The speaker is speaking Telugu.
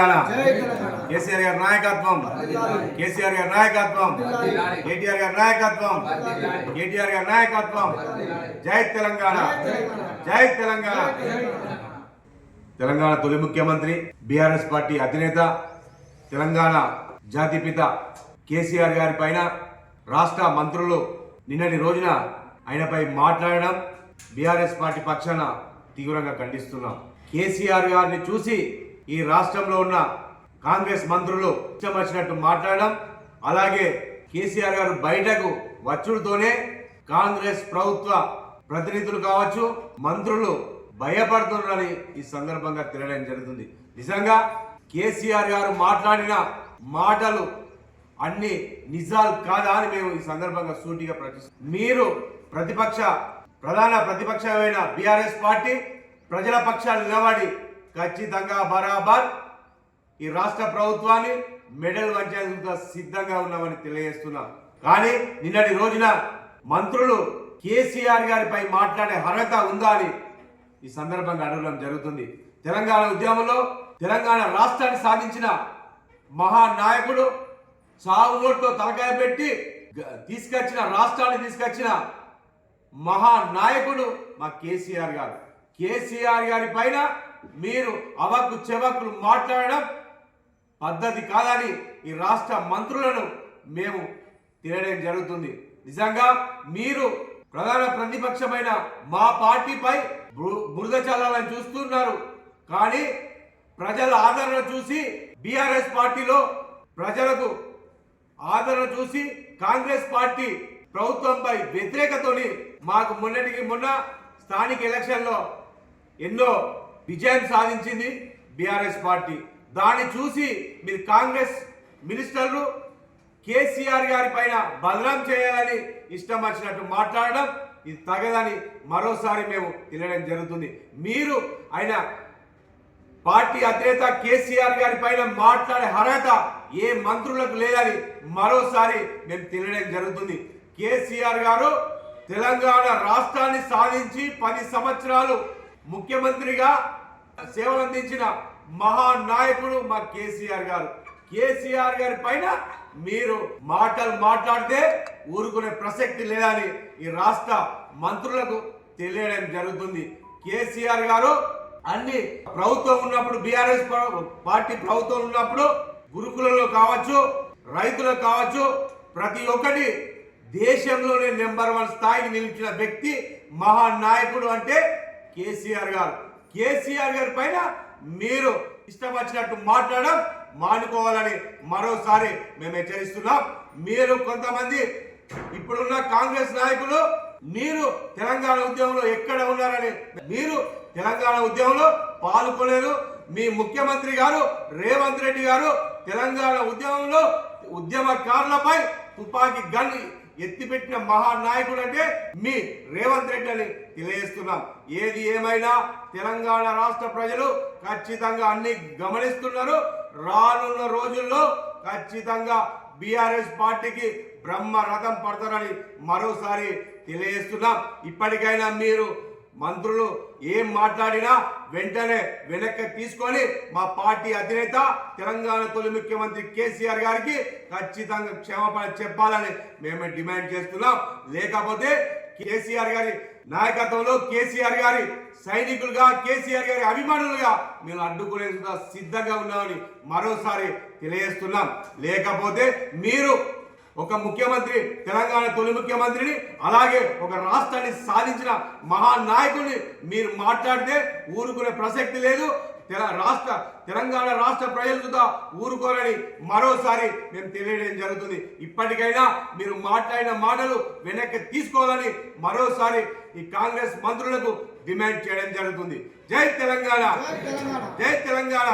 తెలంగాణ కేసీఆర్ గారి నాయకత్వం కేసీఆర్ గారి నాయకత్వం కేటీఆర్ గారి నాయకత్వం కేటీఆర్ గారి నాయకత్వం జై తెలంగాణ జై తెలంగాణ తెలంగాణ తొలి ముఖ్యమంత్రి బీఆర్ఎస్ పార్టీ అధినేత తెలంగాణ జాతిపిత కేసీఆర్ గారి పైన రాష్ట్ర మంత్రులు నిన్నటి రోజున ఆయనపై మాట్లాడడం బీఆర్ఎస్ పార్టీ పక్షాన తీవ్రంగా ఖండిస్తున్నాం. కేసీఆర్ గారిని చూసి ఈ రాష్ట్రంలో ఉన్న కాంగ్రెస్ మంత్రులు ఇష్టం వచ్చినట్టు మాట్లాడడం, అలాగే కేసీఆర్ గారు బయటకు వచ్చుడుతోనే కాంగ్రెస్ ప్రభుత్వ ప్రతినిధులు కావచ్చు మంత్రులు భయపడుతున్నారని ఈ సందర్భంగా తెలియడం జరుగుతుంది. నిజంగా కేసీఆర్ గారు మాట్లాడిన మాటలు అన్ని నిజాలు కాదా అని మేము ఈ సందర్భంగా సూటిగా ప్రశ్నిస్తాం. మీరు ప్రధాన ప్రతిపక్షమైన బీఆర్ఎస్ పార్టీ ప్రజల పక్షాలు నిలబడి ఖచ్చితంగా బరాబర్ ఈ రాష్ట్ర ప్రభుత్వాన్ని మెడల్ వంచేందుకు సిద్ధంగా ఉన్నామని తెలియజేస్తున్నాం. కానీ నిన్నటి రోజున మంత్రులు కేసీఆర్ గారిపై మాట్లాడే అర్హత ఉందా అని ఈ సందర్భంగా అడగడం జరుగుతుంది. తెలంగాణ ఉద్యమంలో తెలంగాణ రాష్ట్రాన్ని సాధించిన మహానాయకుడు, చావు నోట్లో తలకాయ పెట్టి రాష్ట్రాన్ని తీసుకొచ్చిన మహానాయకుడు మా కేసీఆర్ గారు. కేసీఆర్ గారి పైన మీరు అవక్కు చెవక్కులు మాట్లాడడం పద్ధతి కాదని ఈ రాష్ట్ర మంత్రులను మేము తెలియడం జరుగుతుంది. నిజంగా మీరు ప్రధాన ప్రతిపక్షమైన మా పార్టీపై బురద చల్లాలని చూస్తున్నారు. కానీ ప్రజల ఆదరణ చూసి బీఆర్ఎస్ పార్టీలో ప్రజలకు ఆదరణ చూసి కాంగ్రెస్ పార్టీ ప్రభుత్వంపై వ్యతిరేకతని మాకు మొన్న స్థానిక ఎలక్షన్లో ఎన్నో విజయం సాధించింది బీఆర్ఎస్ పార్టీ. దాన్ని చూసి మీరు కాంగ్రెస్ మినిస్టర్లు కేసీఆర్ గారి పైన బదనాం చేయాలని ఇష్టం వచ్చినట్టు మాట్లాడడం ఇది తగదని మరోసారి మేము తెలియడం జరుగుతుంది. మీరు ఆయన పార్టీ అధినేత కేసీఆర్ గారి పైన మాట్లాడే అర్హత ఏ మంత్రులకు లేదని మరోసారి మేము తెలియడం జరుగుతుంది. కేసీఆర్ గారు తెలంగాణ రాష్ట్రాన్ని సాధించి 10 సంవత్సరాలు ముఖ్యమంత్రిగా సేవలు అందించిన మహానాయకుడు మా కేసీఆర్ గారు. కేసీఆర్ గారి పైన మీరు మాటలు మాట్లాడితే ఊరుకునే ప్రసక్తి లేదని ఈ రాష్ట్ర మంత్రులకు తెలియడం జరుగుతుంది. కేసీఆర్ గారు అన్ని ప్రభుత్వం ఉన్నప్పుడు బీఆర్ఎస్ పార్టీ ప్రభుత్వం ఉన్నప్పుడు గురుకులలో కావచ్చు, రైతులకు కావచ్చు, ప్రతి ఒక్కటి దేశంలోనే నెంబర్ 1 స్థాయికి నిలిచిన వ్యక్తి మహానాయకుడు అంటే కేసీఆర్ గారు. కేసీఆర్ గారి పైన మీరు ఇష్టం వచ్చినట్టు మాట్లాడడం మానుకోవాలని మరోసారి మేము హెచ్చరిస్తున్నాం. మీరు కొంతమంది ఇప్పుడున్న కాంగ్రెస్ నాయకులు మీరు తెలంగాణ ఉద్యమంలో ఎక్కడ ఉన్నారని, మీరు తెలంగాణ ఉద్యమంలో పాల్గొనలేదు. మీ ముఖ్యమంత్రి గారు రేవంత్ రెడ్డి గారు తెలంగాణ ఉద్యమంలో ఉద్యమకారులపై తుపాకీ గన్ ఎత్తిపెట్టిన మహానాయకుడు అంటే మీ రేవంత్ రెడ్డి అని తెలియజేస్తున్నాం. ఏది ఏమైనా తెలంగాణ రాష్ట్ర ప్రజలు ఖచ్చితంగా అన్ని గమనిస్తున్నారు. రానున్న రోజుల్లో ఖచ్చితంగా బీఆర్ఎస్ పార్టీకి బ్రహ్మ రథం పడతారని మరోసారి తెలియజేస్తున్నాం. ఇప్పటికైనా మీరు మంత్రులు ఏం మాట్లాడినా వెంటనే వెనక్కి తీసుకొని మా పార్టీ అధినేత తెలంగాణ తొలి ముఖ్యమంత్రి కేసీఆర్ గారికి ఖచ్చితంగా క్షమాపణ చెప్పాలని మేము డిమాండ్ చేస్తున్నాం. లేకపోతే కేసీఆర్ గారి నాయకత్వంలో కేసీఆర్ గారి సైనికులుగా, కేసీఆర్ గారి అభిమానులుగా మేము అడ్డుకునేందుకు సిద్ధంగా ఉన్నామని మరోసారి తెలియజేస్తున్నాం. లేకపోతే మీరు ఒక ముఖ్యమంత్రి, తెలంగాణ తొలి ముఖ్యమంత్రిని, అలాగే ఒక రాష్ట్రాన్ని సాధించిన మహానాయకుడిని మీరు మాట్లాడితే ఊరుకునే ప్రసక్తి లేదు. తెలంగాణ రాష్ట్ర ప్రజలతో ఊరుకోరని మరోసారి మేము తెలియడం జరుగుతుంది. ఇప్పటికైనా మీరు మాట్లాడిన మాటలు వెనక్కి తీసుకోవాలని మరోసారి ఈ కాంగ్రెస్ మంత్రులకు డిమాండ్ చేయడం జరుగుతుంది. జై తెలంగాణ, జై తెలంగాణ.